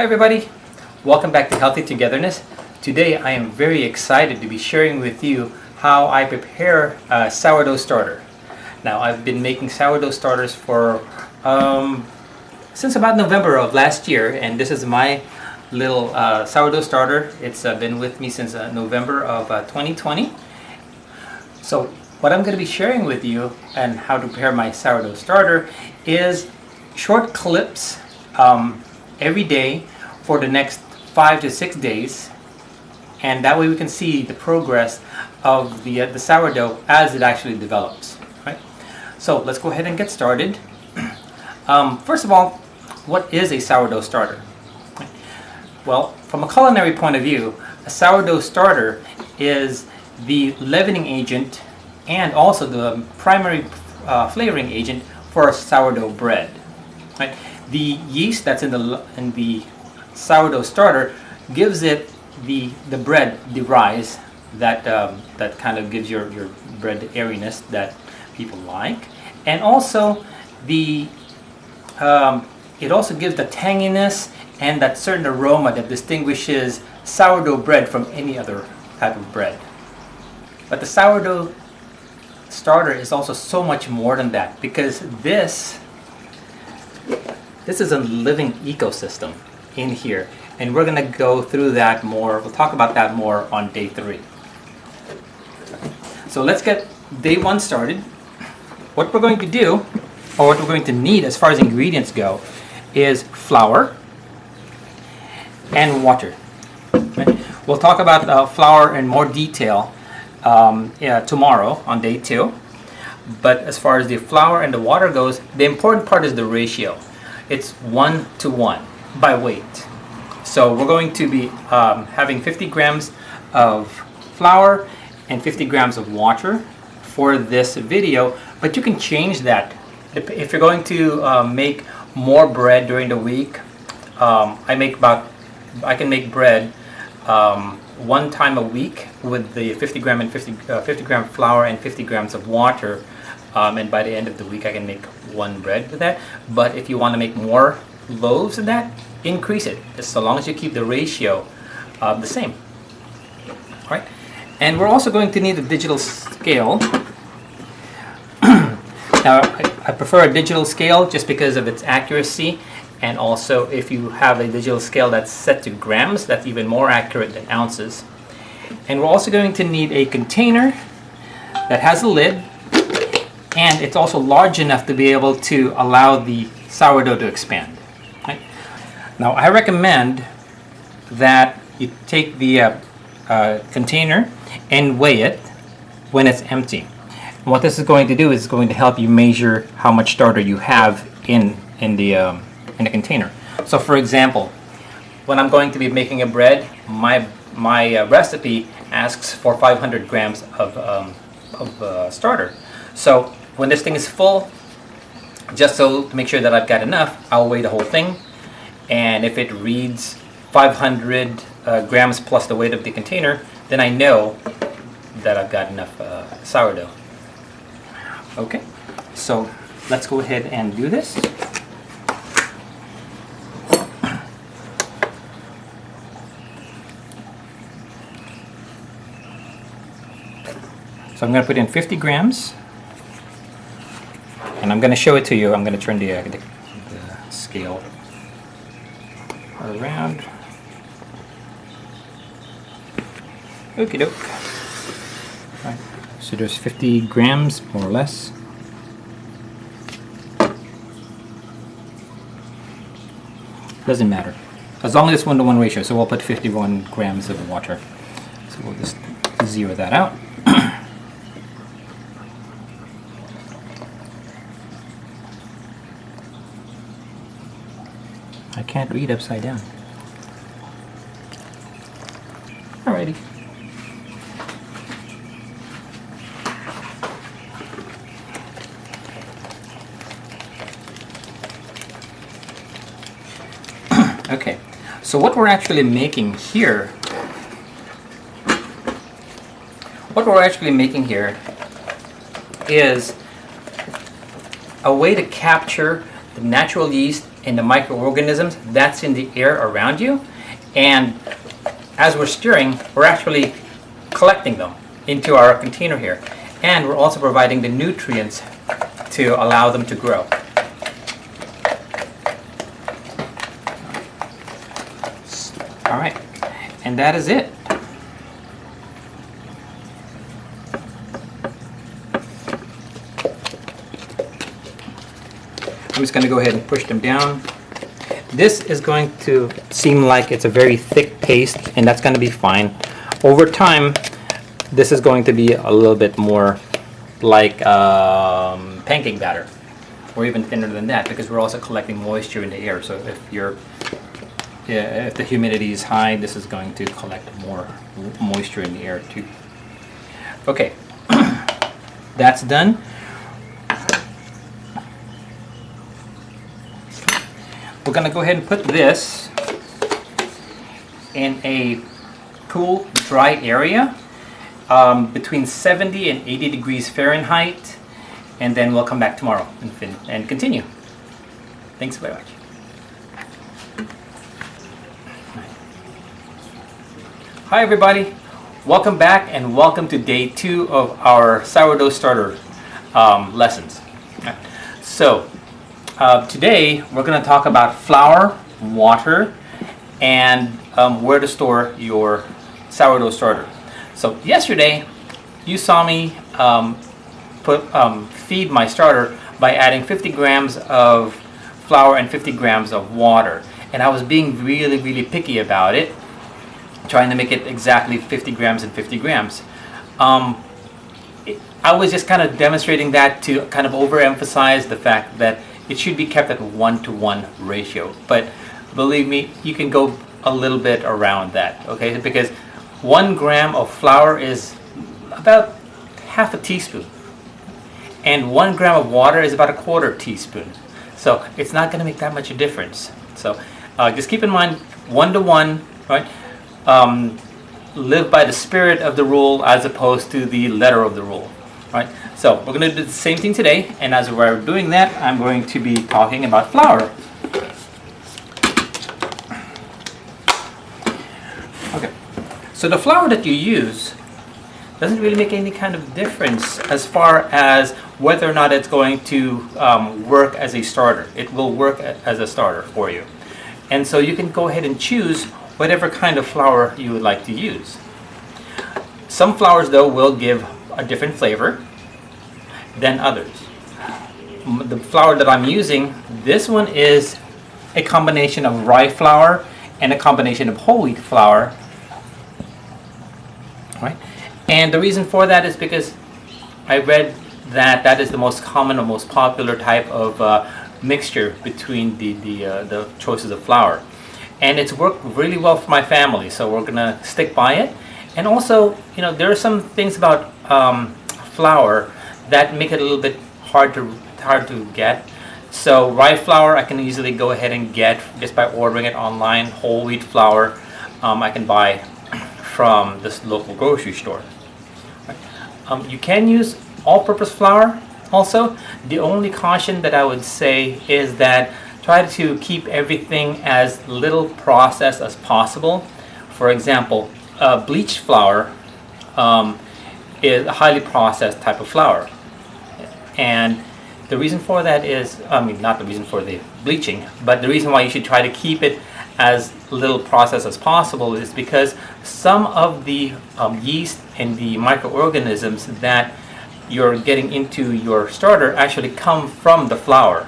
Hi everybody, welcome back to Healthy Togetherness. Today I am very excited to be sharing with you how I prepare a sourdough starter. Now I've been making sourdough starters for since about November of last year, and this is my little sourdough starter. It's been with me since November of 2020. So what I'm going to be sharing with you and how to prepare my sourdough starter is short clips every day for the next 5 to 6 days, and that way we can see the progress of the sourdough as it actually develops. Right? So let's go ahead and get started. First of all, what is a sourdough starter? Well, from a culinary point of view, a sourdough starter is the leavening agent and also the primary flavoring agent for a sourdough bread. Right? The yeast that's in the sourdough starter gives it the bread, the rise that that kind of gives your bread the airiness that people like, and also the it also gives the tanginess and that certain aroma that distinguishes sourdough bread from any other type of bread. But the sourdough starter is also so much more than that, because this is a living ecosystem in here, and we're going to go through that more. We'll talk about that more on day 3. So let's get day 1 started. What we're going to do, or what we're going to need as far as ingredients go, is flour and water. Right? We'll talk about flour in more detail tomorrow on day 2. But as far as the flour and the water goes, the important part is the ratio. It's 1 to 1 by weight. So we're going to be having 50 grams of flour and 50 grams of water for this video, but you can change that. If you're going to make more bread during the week, I can make bread 1 time a week with the 50 gram flour and 50 grams of water. And by the end of the week I can make 1 bread with that. But if you want to make more loaves of that, increase it, just so long as you keep the ratio the same. All right. And we're also going to need a digital scale. Now I prefer a digital scale just because of its accuracy, and also if you have a digital scale that's set to grams, that's even more accurate than ounces. And we're also going to need a container that has a lid, and it's also large enough to be able to allow the sourdough to expand. Right? Now I recommend that you take the container and weigh it when it's empty. And what this is going to do is going to help you measure how much starter you have in the container. So for example, when I'm going to be making a bread, my recipe asks for 500 grams of starter. So when this thing is full, just so to make sure that I've got enough, I'll weigh the whole thing, and if it reads 500 grams plus the weight of the container, then I know that I've got enough sourdough. Okay, so let's go ahead and do this. So I'm going to put in 50 grams. And I'm going to show it to you. I'm going to turn the scale around. Okie doke. Right. So there's 50 grams, more or less. Doesn't matter. As long as it's 1 to 1 ratio. So we'll put 51 grams of water. So we'll just zero that out. I can't read upside down. Alrighty. Okay, so what we're actually making here, is a way to capture the natural yeast and the microorganisms, that's in the air around you. And as we're stirring, we're actually collecting them into our container here. And we're also providing the nutrients to allow them to grow. All right, and that is it. I'm just going to go ahead and push them down. This is going to seem like it's a very thick paste, and that's going to be fine. Over time, this is going to be a little bit more like pancake batter, or even thinner than that, because we're also collecting moisture in the air. So if the humidity is high, this is going to collect more moisture in the air too. Okay, that's done. We're going to go ahead and put this in a cool, dry area between 70 and 80 degrees Fahrenheit, and then we'll come back tomorrow and continue. Thanks very much. Hi everybody, welcome back and welcome to day 2 of our sourdough starter lessons. So today we're going to talk about flour, water, and where to store your sourdough starter. So yesterday you saw me feed my starter by adding 50 grams of flour and 50 grams of water, and I was being really picky about it, trying to make it exactly 50 grams and 50 grams. I was just kind of demonstrating that to kind of overemphasize the fact that it should be kept at 1-to-1 ratio. But believe me, you can go a little bit around that, okay? Because 1 gram of flour is about half a teaspoon, and 1 gram of water is about a 1/4 teaspoon. So it's not going to make that much a difference. So just keep in mind 1-to-1, right? Live by the spirit of the rule as opposed to the letter of the rule, right? So we're going to do the same thing today, and as we're doing that, I'm going to be talking about flour. Okay, so the flour that you use doesn't really make any kind of difference as far as whether or not it's going to work as a starter. It will work as a starter for you, and so you can go ahead and choose whatever kind of flour you would like to use. Some flours though will give a different flavor than others. The flour that I'm using, this one is a combination of rye flour and a combination of whole wheat flour, right? And the reason for that is because I read that that is the most common or most popular type of mixture between the choices of flour. And it's worked really well for my family, so we're gonna stick by it. And also, you know, there are some things about flour that make it a little bit hard to get. So rye flour I can easily go ahead and get just by ordering it online. Whole wheat flour I can buy from this local grocery store. You can use all-purpose flour also. The only caution that I would say is that try to keep everything as little processed as possible. For example, bleached flour is a highly processed type of flour. And the reason for that is, I mean, not the reason for the bleaching, but the reason why you should try to keep it as little processed as possible is because some of the yeast and the microorganisms that you're getting into your starter actually come from the flour.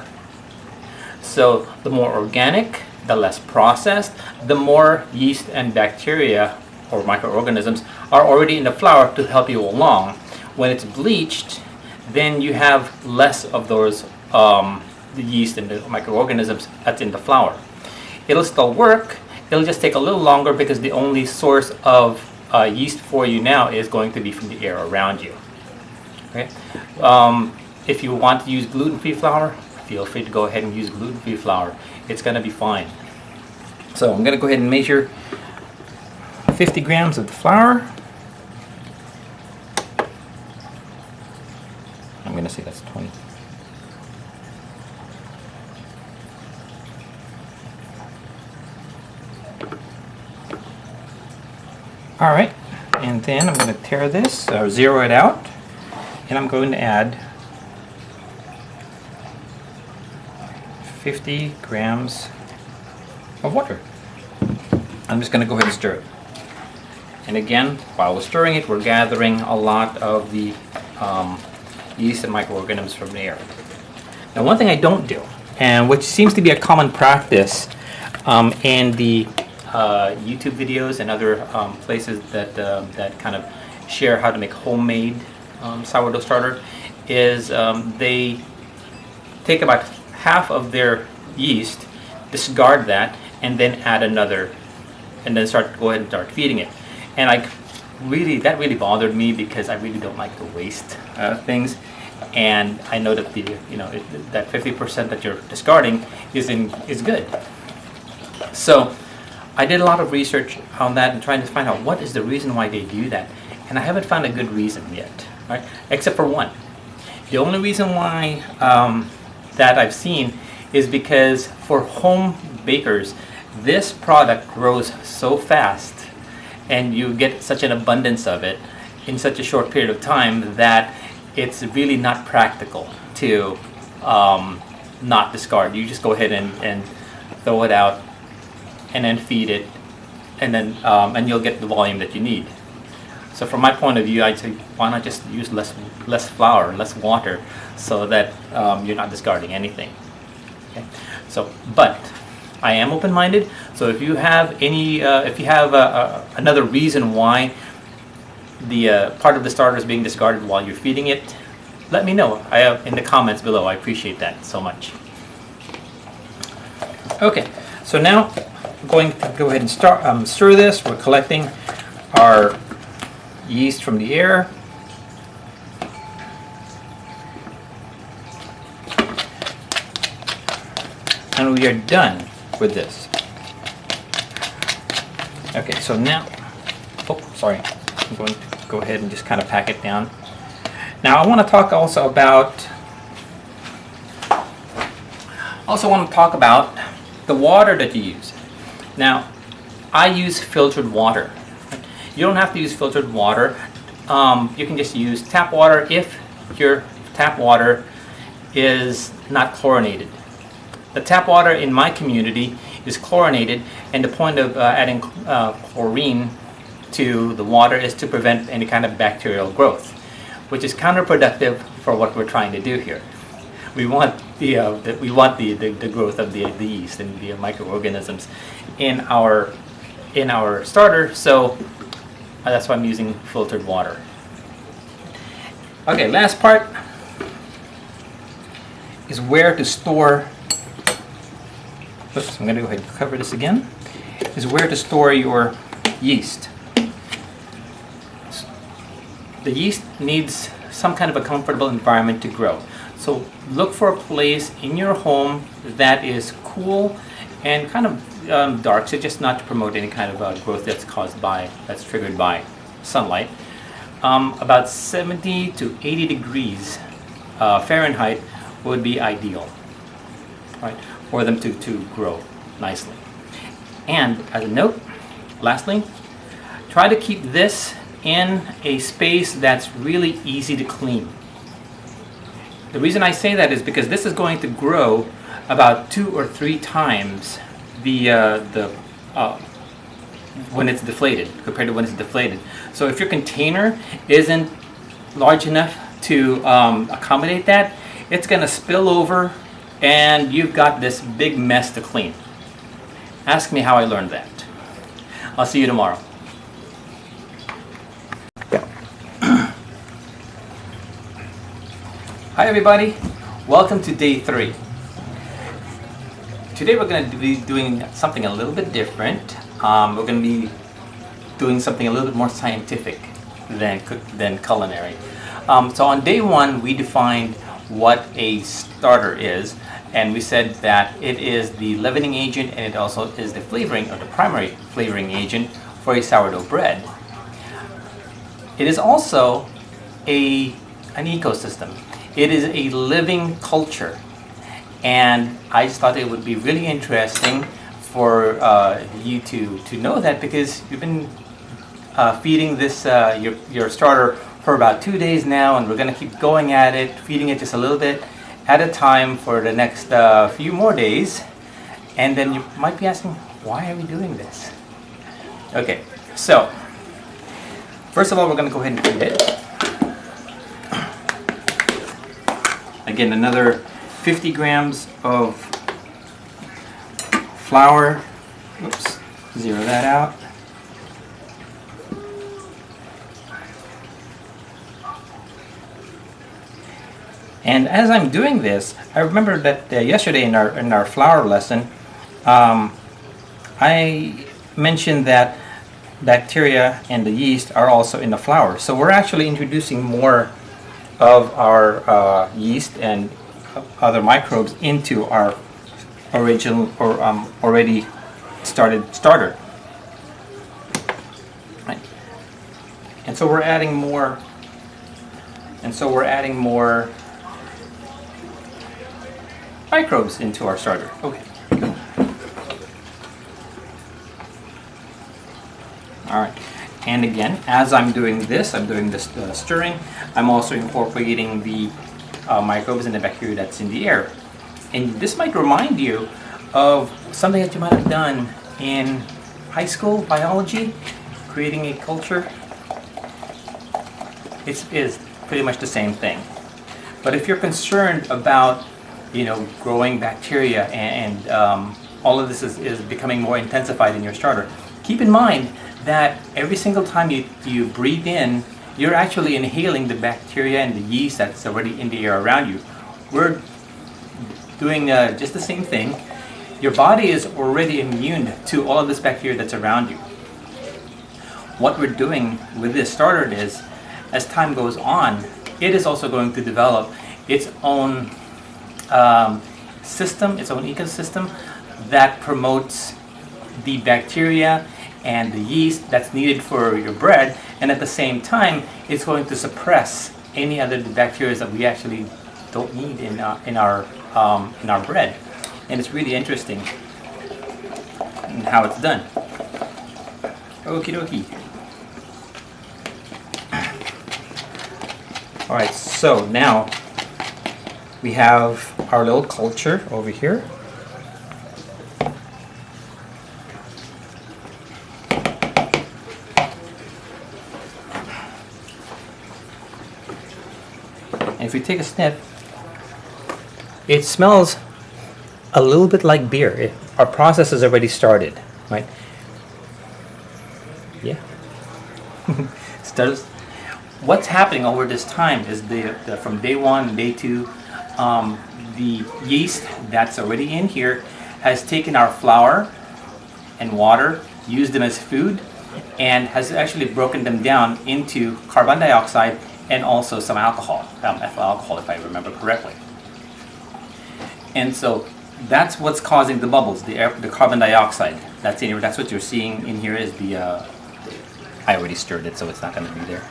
So the more organic, the less processed, the more yeast and bacteria or microorganisms are already in the flour to help you along. When it's bleached, then you have less of those the yeast and the microorganisms that's in the flour. It'll still work, it'll just take a little longer because the only source of yeast for you now is going to be from the air around you. Okay? If you want to use gluten-free flour, feel free to go ahead and use gluten-free flour. It's going to be fine. So I'm going to go ahead and measure 50 grams of the flour. I'm going to say that's 20. All right, and then I'm going to tear this, or zero it out, and I'm going to add 50 grams of water. I'm just going to go ahead and stir it. And again, while we're stirring it, we're gathering a lot of the yeast and microorganisms from the air. Now, one thing I don't do, and which seems to be a common practice in the YouTube videos and other places that that kind of share how to make homemade sourdough starter, is they take about half of their yeast, discard that, and then add another, and then go ahead and start feeding it. And that really bothered me, because I really don't like to waste things. And I know that that 50% that you're discarding is good. So I did a lot of research on that and trying to find out what is the reason why they do that. And I haven't found a good reason yet, right? Except for one. The only reason why that I've seen is because for home bakers, this product grows so fast and you get such an abundance of it in such a short period of time that it's really not practical to not discard. You just go ahead and throw it out and then feed it, and then and you'll get the volume that you need. So from my point of view, I'd say, why not just use less flour, less water, so that you're not discarding anything. Okay. So, but I am open-minded. So if you have another reason why the part of the starter is being discarded while you're feeding it, let me know in the comments below. I appreciate that so much. Okay, so now I'm going to go ahead and stir this. We're collecting our yeast from the air. And we are done with this. Okay, so now, oh, sorry. I'm going to go ahead and just kind of pack it down. Now I want to talk also about the water that you use. Now, I use filtered water. You don't have to use filtered water. You can just use tap water if your tap water is not chlorinated. The tap water in my community is chlorinated, and the point of adding chlorine to the water is to prevent any kind of bacterial growth, which is counterproductive for what we're trying to do here. We want the growth of the yeast and the microorganisms in our starter, so that's why I'm using filtered water. Okay, last part is where to store. Oops, I'm going to go ahead and cover this again. Is where to store your yeast. The yeast needs some kind of a comfortable environment to grow. So look for a place in your home that is cool and kind of dark, so just not to promote any kind of growth that's triggered by sunlight. About 70 to 80 degrees Fahrenheit would be ideal, right, for them to grow nicely. And as a note, lastly, try to keep this in a space that's really easy to clean. The reason I say that is because this is going to grow about 2 or 3 times when it's deflated compared to when it's deflated. So if your container isn't large enough to accommodate that, it's going to spill over and you've got this big mess to clean. Ask me how I learned that. I'll see you tomorrow. Hi everybody, welcome to day 3. Today we're going to be doing something a little bit different. We're going to be doing something a little bit more scientific than culinary. So on day 1 we defined what a starter is, and we said that it is the leavening agent and it also is the flavoring, or the primary flavoring agent for a sourdough bread. It is also an ecosystem. It is a living culture, and I just thought it would be really interesting for you to know that, because you've been feeding this your starter for about 2 days now, and we're going to keep going at it, feeding it just a little bit at a time for the next few more days. And then you might be asking, why are we doing this? Okay, so first of all, we're going to go ahead and feed it. Again, another 50 grams of flour. Oops, zero that out. And as I'm doing this, I remember that yesterday in our flour lesson, I mentioned that bacteria and the yeast are also in the flour. So we're actually introducing more of our yeast and other microbes into our original or already started starter. Right. And so we're adding more. Microbes into our starter. Okay. All right. And again, as I'm doing this stirring, I'm also incorporating the microbes and the bacteria that's in the air. And this might remind you of something that you might have done in high school biology, creating a culture. It is pretty much the same thing. But if you're concerned about, growing bacteria and all of this is becoming more intensified in your starter, keep in mind that every single time you breathe in, you're actually inhaling the bacteria and the yeast that's already in the air around you. We're doing just the same thing. Your body is already immune to all of this bacteria that's around you. What we're doing with this starter is, as time goes on, it is also going to develop its own system, its own ecosystem that promotes the bacteria and the yeast that's needed for your bread, and at the same time it's going to suppress any other bacteria that we actually don't need in our bread. And it's really interesting in how it's done. Okie dokie. All right, so now we have our little culture over here. And if we take a sniff, it smells a little bit like beer. Our process has already started, right? Yeah. What's happening over this time is from day one, day two, the yeast that's already in here has taken our flour and water, used them as food, and has actually broken them down into carbon dioxide and also some alcohol, ethyl alcohol if I remember correctly. And so that's what's causing the bubbles, the carbon dioxide that's in here. That's what you're seeing in here is the, I already stirred it so it's not going to be there.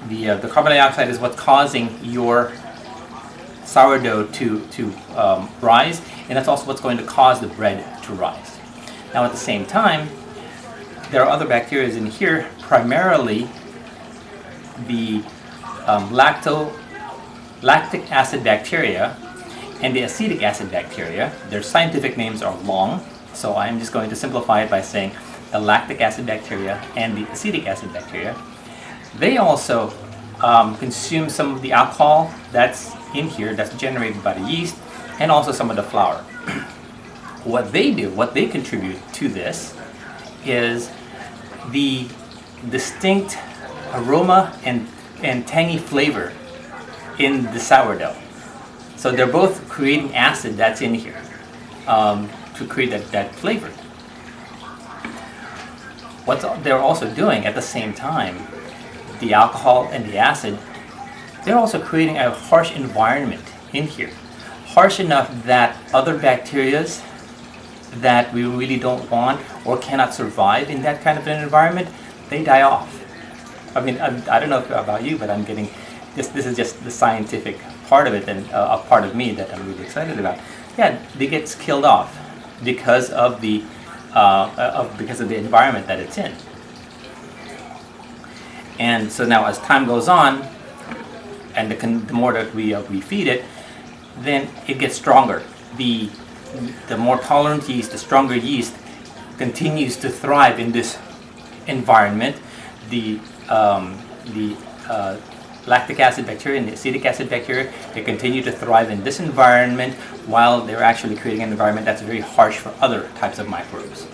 The carbon dioxide is what's causing your sourdough to rise, and that's also what's going to cause the bread to rise. Now at the same time, there are other bacteria in here, primarily the lactic acid bacteria and the acetic acid bacteria. Their scientific names are long, so I'm just going to simplify it by saying the lactic acid bacteria and the acetic acid bacteria. They also consume some of the alcohol that's in here that's generated by the yeast, and also some of the flour. What they contribute to this is the distinct aroma and tangy flavor in the sourdough. So they're both creating acid that's in here to create that flavor. What they're also doing at the same time, the alcohol and the acid, they're also creating a harsh environment in here. Harsh enough that other bacteria that we really don't want or cannot survive in that kind of an environment, they die off. I mean, I don't know about you, but I'm getting, this is just the scientific part of it, and a part of me that I'm really excited about. Yeah, it gets killed off because of the environment that it's in. And so now, as time goes on, and the more that we feed it, then it gets stronger. The more tolerant yeast, the stronger yeast, continues to thrive in this environment. The lactic acid bacteria and the acetic acid bacteria, they continue to thrive in this environment while they're actually creating an environment that's very harsh for other types of microbes.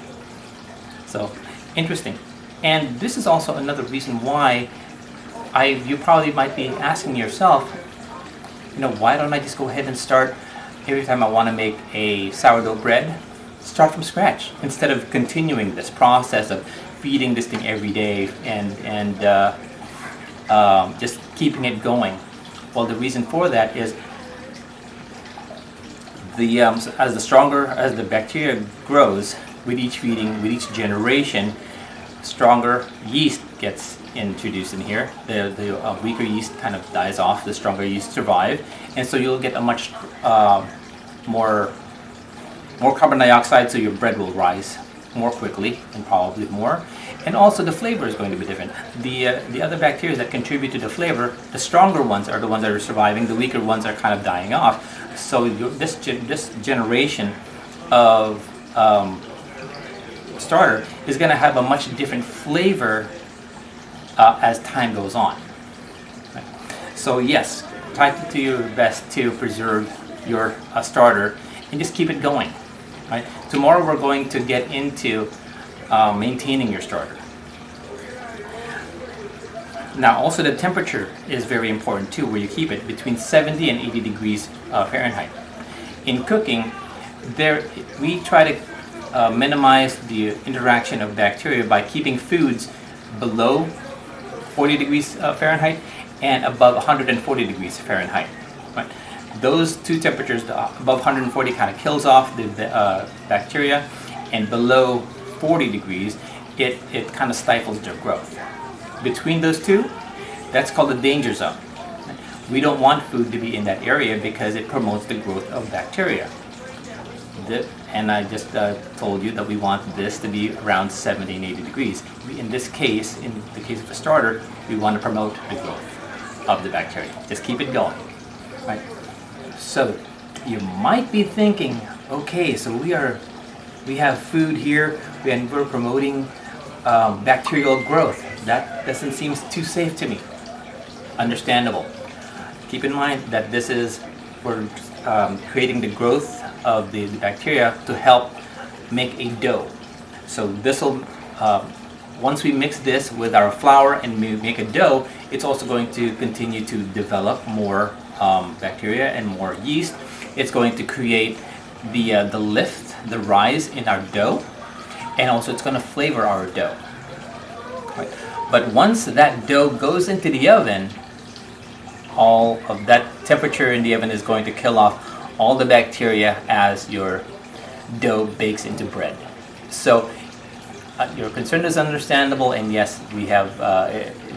So, interesting. And this is also another reason why you probably might be asking yourself, why don't I just go ahead and start every time I want to make a sourdough bread, start from scratch instead of continuing this process of feeding this thing every day and just keeping it going. Well, the reason for that is as the bacteria grows with each feeding, with each generation, stronger yeast gets introduced in here. The weaker yeast kind of dies off. The stronger yeast survive, and so you'll get a much more carbon dioxide. So your bread will rise more quickly and probably more. And also the flavor is going to be different. The other bacteria that contribute to the flavor, the stronger ones are the ones that are surviving. The weaker ones are kind of dying off. So this generation of starter is going to have a much different flavor as time goes on. Right? So yes, try to do your best to preserve your starter and just keep it going. Right? Tomorrow we're going to get into maintaining your starter. Now also the temperature is very important too, where you keep it between 70 and 80 degrees Fahrenheit. In cooking, we try to minimize the interaction of bacteria by keeping foods below 40 degrees Fahrenheit and above 140 degrees Fahrenheit. Right? Those two temperatures, above 140 kind of kills off the bacteria, and below 40 degrees, it kind of stifles their growth. Between those two, that's called the danger zone. We don't want food to be in that area because it promotes the growth of bacteria. And I just told you that we want this to be around 70 and 80 degrees. In this case, in the case of a starter, we want to promote the growth of the bacteria. Just keep it going. Right? So you might be thinking, okay, so we have food here and we're promoting bacterial growth. That doesn't seem too safe to me. Understandable. Keep in mind that we're creating the growth of the bacteria to help make a dough. So this will, once we mix this with our flour and we make a dough, it's also going to continue to develop more bacteria and more yeast. It's going to create the lift, the rise in our dough, and also it's going to flavor our dough. Right? But once that dough goes into the oven, all of that temperature in the oven is going to kill off all the bacteria as your dough bakes into bread. So your concern is understandable, and yes, we have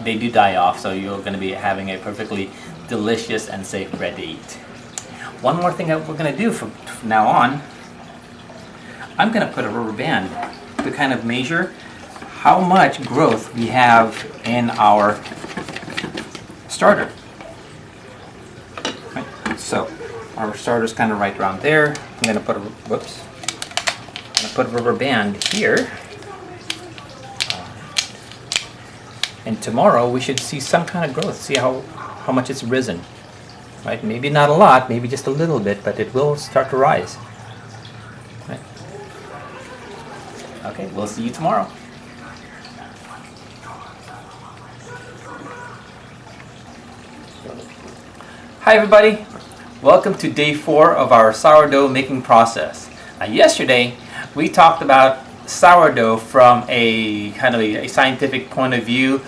they do die off, so you're going to be having a perfectly delicious and safe bread to eat. One more thing that we're going to do from now on, I'm going to put a rubber band to kind of measure how much growth we have in our starter. Right. So our starter's kind of right around there. I'm going to put a rubber band here. And tomorrow we should see some kind of growth, see how much it's risen. Right? Maybe not a lot, maybe just a little bit, but it will start to rise. Right? Okay, we'll see you tomorrow. Hi everybody, welcome to day 4 of our sourdough making process. Now yesterday we talked about sourdough from a kind of a scientific point of view,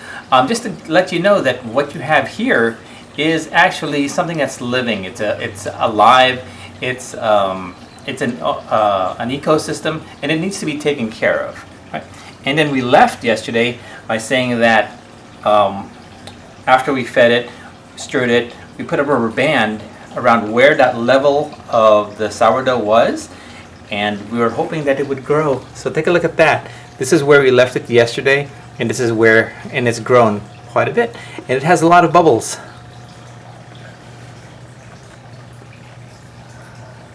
just to let you know that what you have here is actually something that's living. It's alive. It's an ecosystem, and it needs to be taken care of. Right? And then we left yesterday by saying that after we fed it, stirred it, we put a rubber band around where that level of the sourdough was, and we were hoping that it would grow. So take a look at that. This is where we left it yesterday, and this is where, and it's grown quite a bit, and it has a lot of bubbles.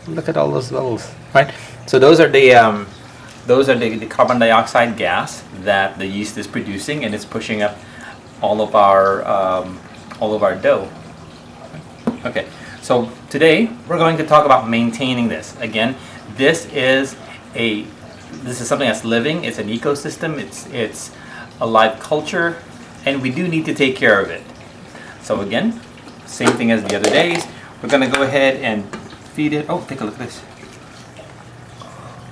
Look at all those bubbles, right? So those are the carbon dioxide gas that the yeast is producing, and it's pushing up all of our dough. Okay, so today we're going to talk about maintaining this. Again, this is something that's living. It's an ecosystem. It's a live culture, and we do need to take care of it. So again, same thing as the other days. We're going to go ahead and feed it. Oh, take a look at this.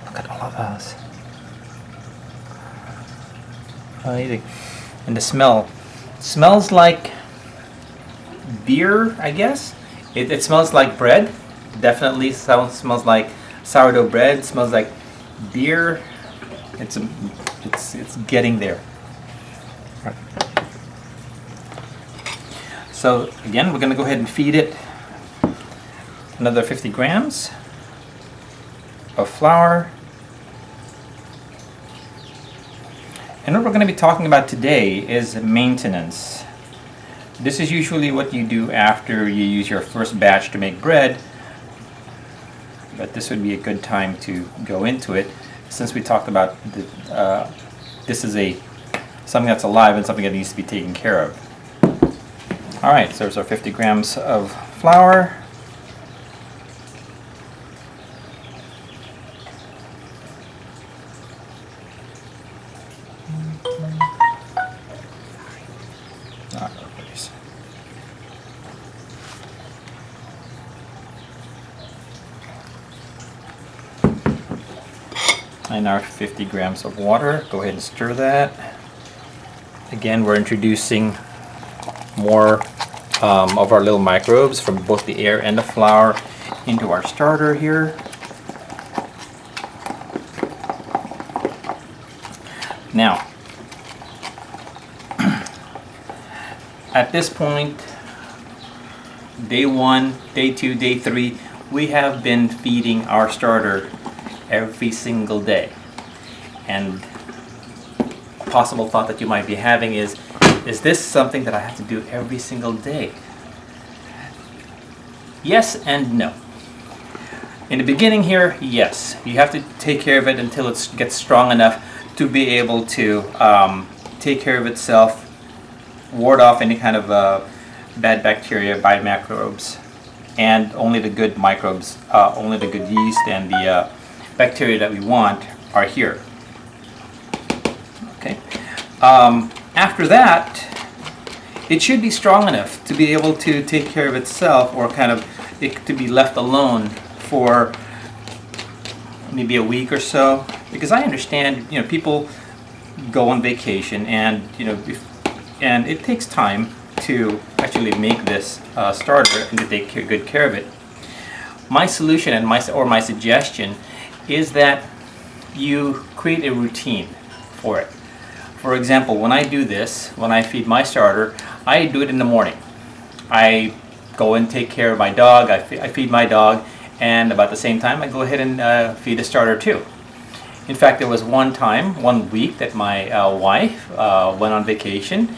Look at all of those. Amazing. And the smell. It smells like beer, I guess. It smells like bread. Definitely smells like sourdough bread. It smells like beer. It's getting there. Right. So again, we're going to go ahead and feed it another 50 grams of flour. And what we're going to be talking about today is maintenance. This is usually what you do after you use your first batch to make bread, but this would be a good time to go into it, since we talked about this is something that's alive and something that needs to be taken care of. All right, so there's our 50 grams of flour. And our 50 grams of water. Go ahead and stir that. Again, we're introducing more of our little microbes from both the air and the flour into our starter here. Now, at this point, day 1, day 2, day 3, we have been feeding our starter every single day. And possible thought that you might be having is this something that I have to do every single day? Yes and no. In the beginning here, yes, you have to take care of it until it gets strong enough to be able to take care of itself, ward off any kind of bad bacteria, bad microbes, and only the good microbes, only the good yeast and the bacteria that we want are here. Okay. After that, it should be strong enough to be able to take care of itself, or kind of it to be left alone for maybe a week or so. Because I understand, people go on vacation, and and it takes time to actually make this starter and to take good care of it. My solution and my suggestion is that you create a routine for it. For example, when I do this, when I feed my starter, I do it in the morning. I go and take care of my dog, I feed my dog, and about the same time I go ahead and feed the starter too. In fact, there was one week that my wife went on vacation,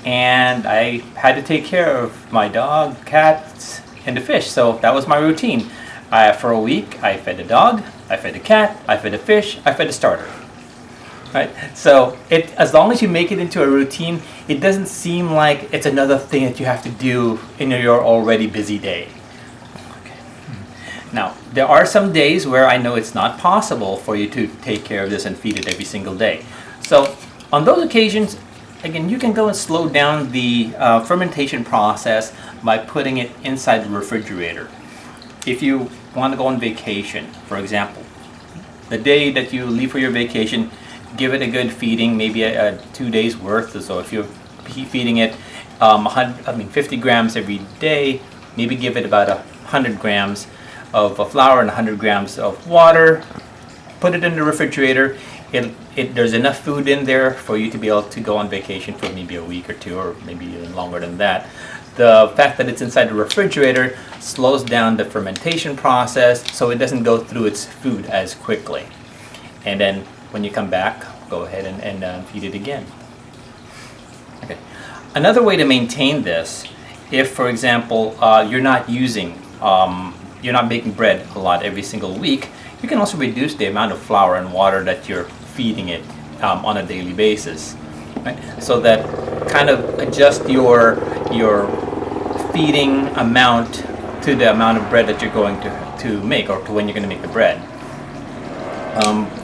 and I had to take care of my dog, cats, and the fish, so that was my routine. For a week, I fed the dog, I fed the cat, I fed the fish, I fed the starter. Right? So as long as you make it into a routine, it doesn't seem like it's another thing that you have to do in your already busy day. Okay. Now, there are some days where I know it's not possible for you to take care of this and feed it every single day. So on those occasions, again, you can go and slow down the fermentation process by putting it inside the refrigerator. If you want to go on vacation, for example, the day that you leave for your vacation, give it a good feeding, maybe a 2 days worth. So if you're feeding it 50 grams every day, maybe give it about 100 grams of flour and 100 grams of water. Put it in the refrigerator. there's enough food in there for you to be able to go on vacation for maybe a week or two, or maybe even longer than that. The fact that it's inside the refrigerator slows down the fermentation process, so it doesn't go through its food as quickly. And then when you come back, go ahead and feed it again. Okay. Another way to maintain this, if for example you're not baking bread a lot every single week, you can also reduce the amount of flour and water that you're feeding it on a daily basis, right? So that kind of adjust your feeding amount to the amount of bread that you're going to make, or to when you're going to make the bread.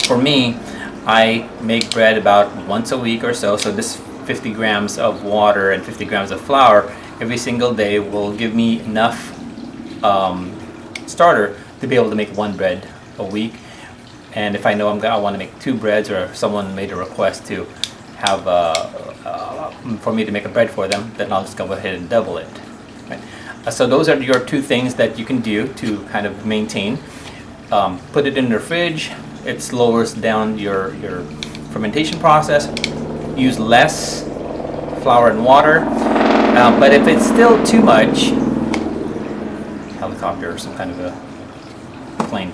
For me, I make bread about once a week or so, so this 50 grams of water and 50 grams of flour every single day will give me enough starter to be able to make one bread a week. And if I know I want to make 2 breads, or if someone made a request to have for me to make a bread for them, then I'll just go ahead and double it. Right? So those are your 2 things that you can do to kind of maintain. Put it in the fridge. It slows down your fermentation process. Use less flour and water. But if it's still too much, helicopter or some kind of a plane.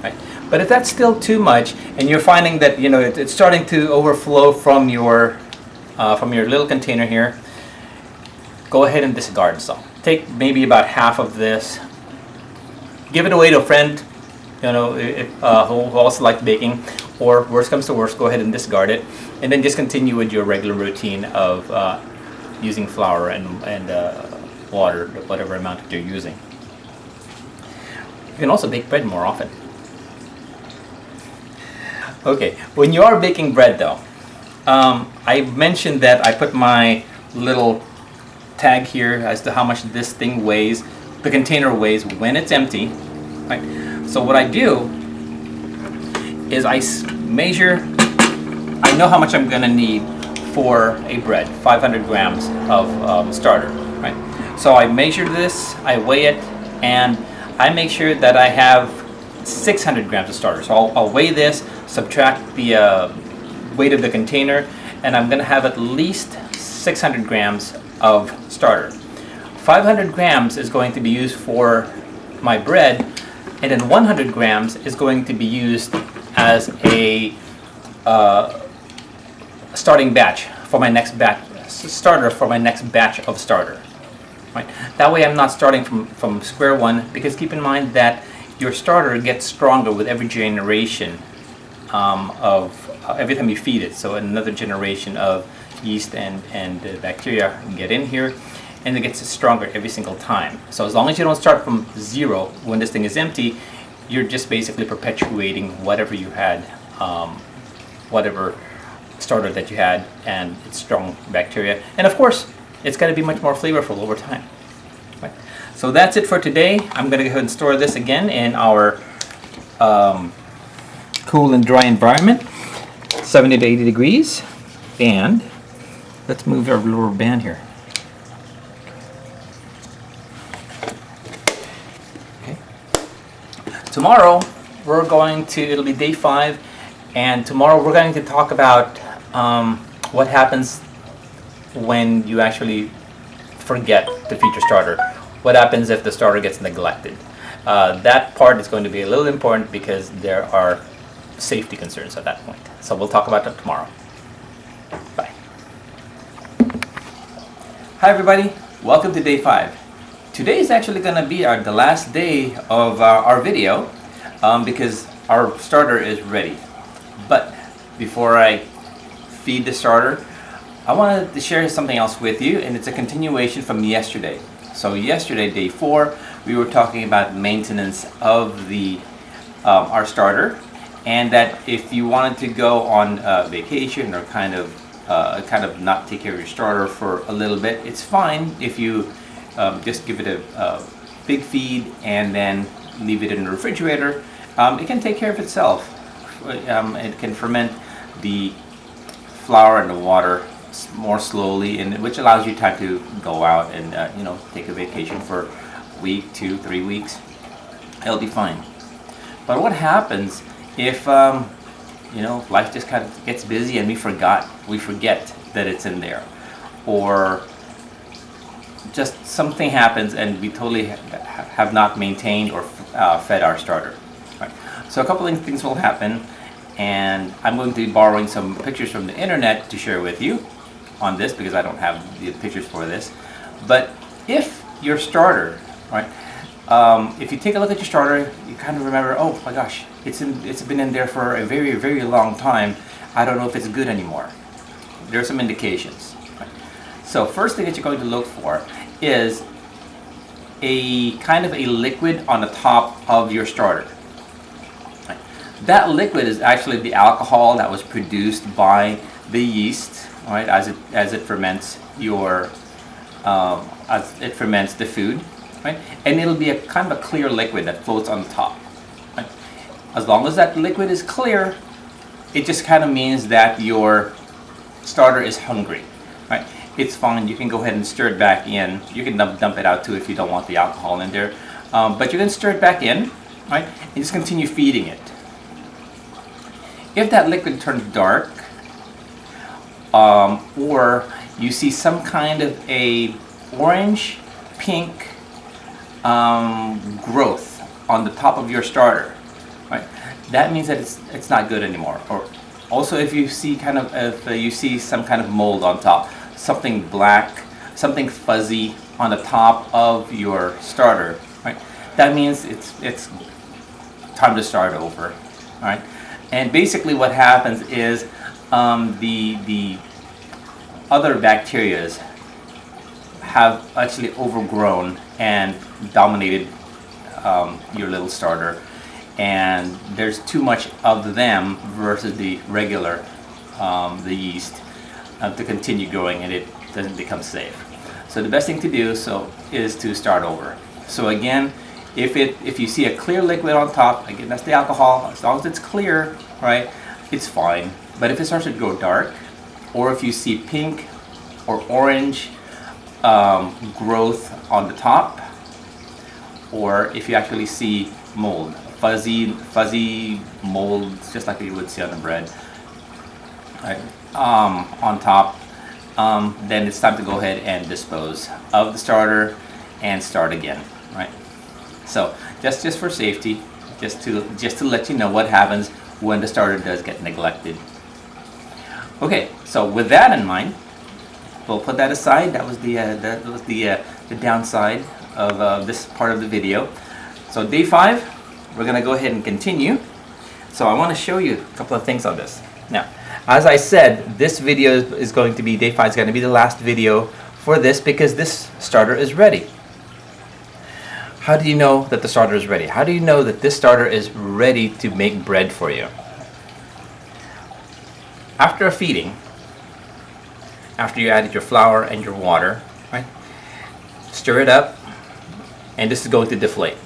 Right. But if that's still too much, and you're finding that it's starting to overflow from your little container here, go ahead and discard some. Take maybe about half of this, give it away to a friend, who also likes baking, or worst comes to worst, go ahead and discard it, and then just continue with your regular routine of using flour and water, whatever amount that you're using. You can also bake bread more often. Okay, when you are baking bread though, I mentioned that I put my little tag here as to how much this thing weighs, the container weighs when it's empty. Right? So what I do is I measure, I know how much I'm going to need for a bread, 500 grams of starter. Right? So I measure this, I weigh it, and I make sure that I have 600 grams of starter. So I'll weigh this, subtract the weight of the container, and I'm going to have at least 600 grams of starter. 500 grams is going to be used for my bread, and then 100 grams is going to be used as a starting batch for my next batch, starter for my next batch of starter. Right? That way I'm not starting from square one, because keep in mind that your starter gets stronger with every generation every time you feed it. So another generation of yeast and bacteria get in here, and it gets stronger every single time. So as long as you don't start from zero when this thing is empty, you're just basically perpetuating whatever you had, whatever starter that you had, and it's strong bacteria. And of course, it's going to be much more flavorful over time. Right? So that's it for today. I'm going to go ahead and store this again in our cool and dry environment, 70 to 80 degrees. And let's move our lower band here. Okay. Tomorrow it'll be day 5, and tomorrow we're going to talk about what happens when you actually forget to feed your starter. What happens if the starter gets neglected? That part is going to be a little important because there are safety concerns at that point. So we'll talk about that tomorrow. Bye. Hi everybody, welcome to day 5. Today is actually going to be the last day of our video because our starter is ready. But before I feed the starter, I wanted to share something else with you, and it's a continuation from yesterday. So yesterday, day 4, we were talking about maintenance of our starter, and that if you wanted to go on vacation or kind of not take care of your starter for a little bit, it's fine if you just give it a big feed and then leave it in the refrigerator. It can take care of itself. It can ferment the flour and the water more slowly, and which allows you time to go out and take a vacation for a week, 2, 3 weeks. It'll be fine. But what happens if You know, life just kind of gets busy and we forget that it's in there. Or just something happens and we totally have not maintained or fed our starter. Right. So a couple of things will happen, and I'm going to be borrowing some pictures from the internet to share with you on this because I don't have the pictures for this. But if your starter, right, if you take a look at your starter, you kind of remember, oh my gosh, it's been in there for a very, very long time. I don't know if it's good anymore. There are some indications. Right? So first thing that you're going to look for is a kind of a liquid on the top of your starter. Right? That liquid is actually the alcohol that was produced by the yeast, right, as it ferments the food, right? And it'll be a kind of a clear liquid that floats on the top. Right? As long as that liquid is clear, it just kind of means that your starter is hungry, right? It's fine. You can go ahead and stir it back in. You can dump it out too if you don't want the alcohol in there. But you can stir it back in, right? And just continue feeding it. If that liquid turns dark, or you see some kind of a orange, pink growth on the top of your starter, right? That means that it's not good anymore. Or also if you see some kind of mold on top, something black, something fuzzy on the top of your starter, right? That means it's time to start over, right? And basically what happens is the other bacterias have actually overgrown and dominated your little starter, and there's too much of them versus the regular the yeast to continue growing, and it doesn't become safe. So the best thing to do is to start over. So again, if you see a clear liquid on top, again that's the alcohol. As long as it's clear, right, it's fine. But if it starts to go dark, or if you see pink or orange growth on the top, or if you actually see mold, fuzzy mold, just like you would see on the bread, right, on top, then it's time to go ahead and dispose of the starter and start again, right? So just for safety, just to let you know what happens when the starter does get neglected. Okay, so with that in mind, we'll put that aside. That was the downside of this part of the video. So day 5, we're gonna go ahead and continue. So I want to show you a couple of things on this. Now, as I said, this video is going to be, day 5 is going to be the last video for this because this starter is ready. How do you know that the starter is ready? How do you know that this starter is ready to make bread for you? After a feeding, after you added your flour and your water, right, stir it up, and this is going to deflate.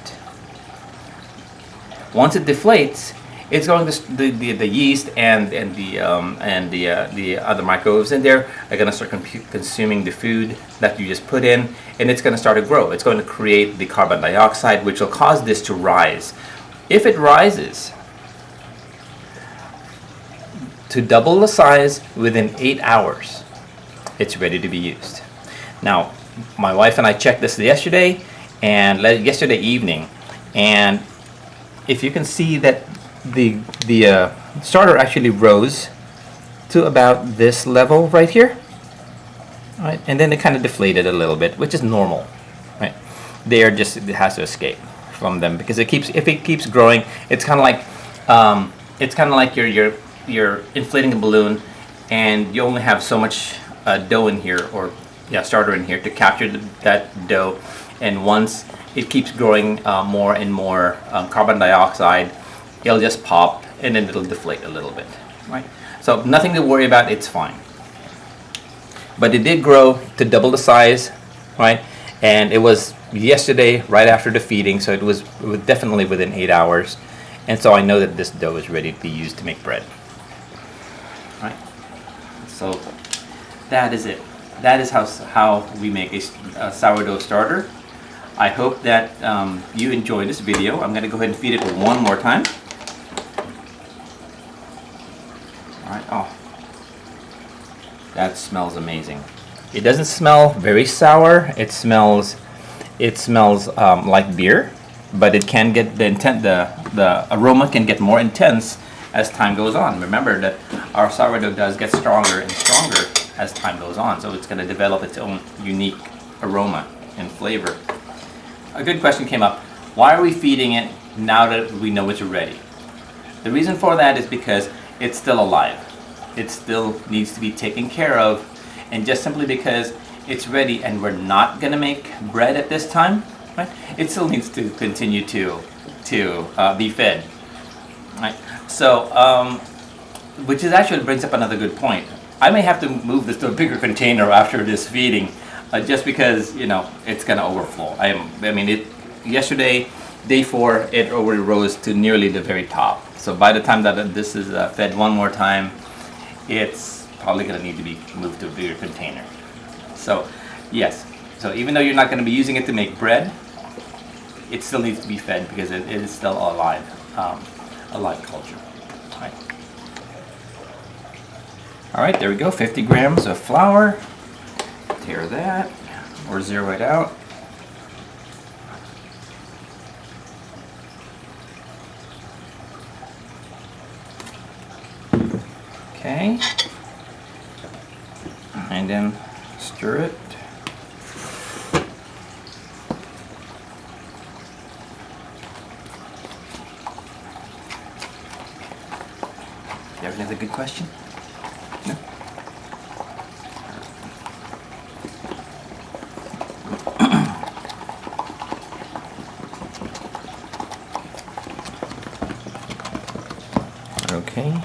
Once it deflates, it's going to the yeast and the other microbes in there are going to start consuming the food that you just put in, and it's going to start to grow. It's going to create the carbon dioxide, which will cause this to rise. If it rises to double the size within 8 hours, it's ready to be used. Now, my wife and I checked this yesterday evening, and if you can see that the starter actually rose to about this level right here, right, and then it kind of deflated a little bit, which is normal, right? It has to escape from them because if it keeps growing, it's kind of like you're inflating a balloon, and you only have so much dough in here, or starter in here to capture that dough, and once it keeps growing more and more carbon dioxide, it'll just pop and then it'll deflate a little bit, right? So nothing to worry about, it's fine. But it did grow to double the size, right? And it was yesterday right after the feeding, so it was definitely within 8 hours. And so I know that this dough is ready to be used to make bread. Right? So that is it. That is how we make a sourdough starter. I hope that you enjoyed this video. I'm going to go ahead and feed it one more time. Alright, oh. That smells amazing. It doesn't smell very sour. It smells like beer, but it can get the aroma can get more intense as time goes on. Remember that our sourdough does get stronger and stronger as time goes on, so it's going to develop its own unique aroma and flavor. A good question came up. Why are we feeding it now that we know it's ready? The reason for that is because it's still alive. It still needs to be taken care of, and just simply because it's ready and we're not going to make bread at this time, right? It still needs to continue to be fed, right? So, which is actually brings up another good point. I may have to move this to a bigger container after this feeding, just because, you know, it's going to overflow. Yesterday, day 4, it already rose to nearly the very top. So by the time that this is fed one more time, it's probably going to need to be moved to a bigger container. So, yes. So even though you're not going to be using it to make bread, it still needs to be fed because it is still alive, a live culture. All right, there we go. 50 grams of flour. Tear that or zero it out. Okay, and then stir it. You have another good question? No? Okay.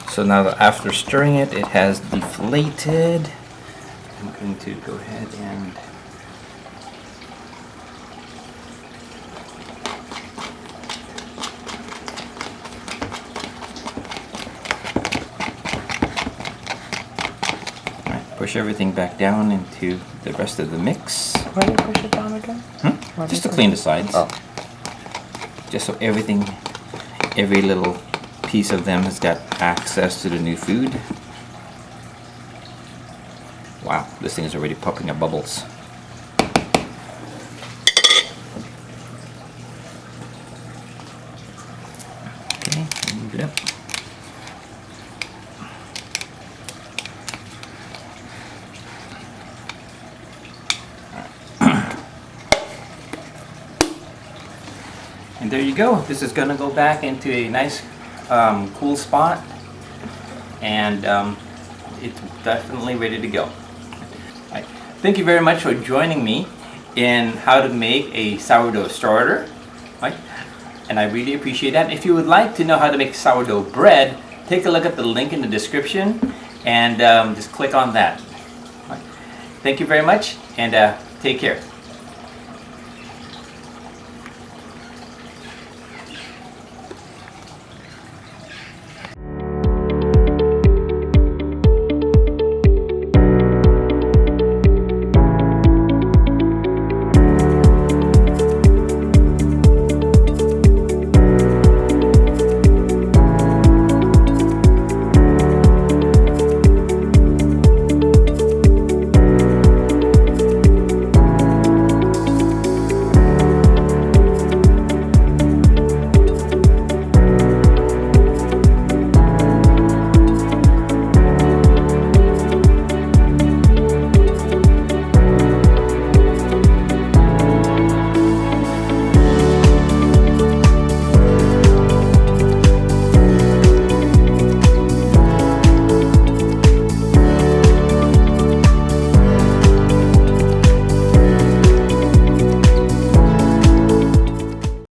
So now that after stirring it, it has deflated. I'm going to go ahead and push everything back down into the rest of the mix. Why do you push it down again? Just to clean the sides. Oh. Just so every little piece of them has got access to the new food. Wow, this thing is already popping up bubbles. Okay, move it up. And there you go. This is going to go back into a nice cool spot, and it's definitely ready to go. Right. Thank you very much for joining me in how to make a sourdough starter. Right. And I really appreciate that. If you would like to know how to make sourdough bread, take a look at the link in the description and just click on that. Right. Thank you very much, and take care.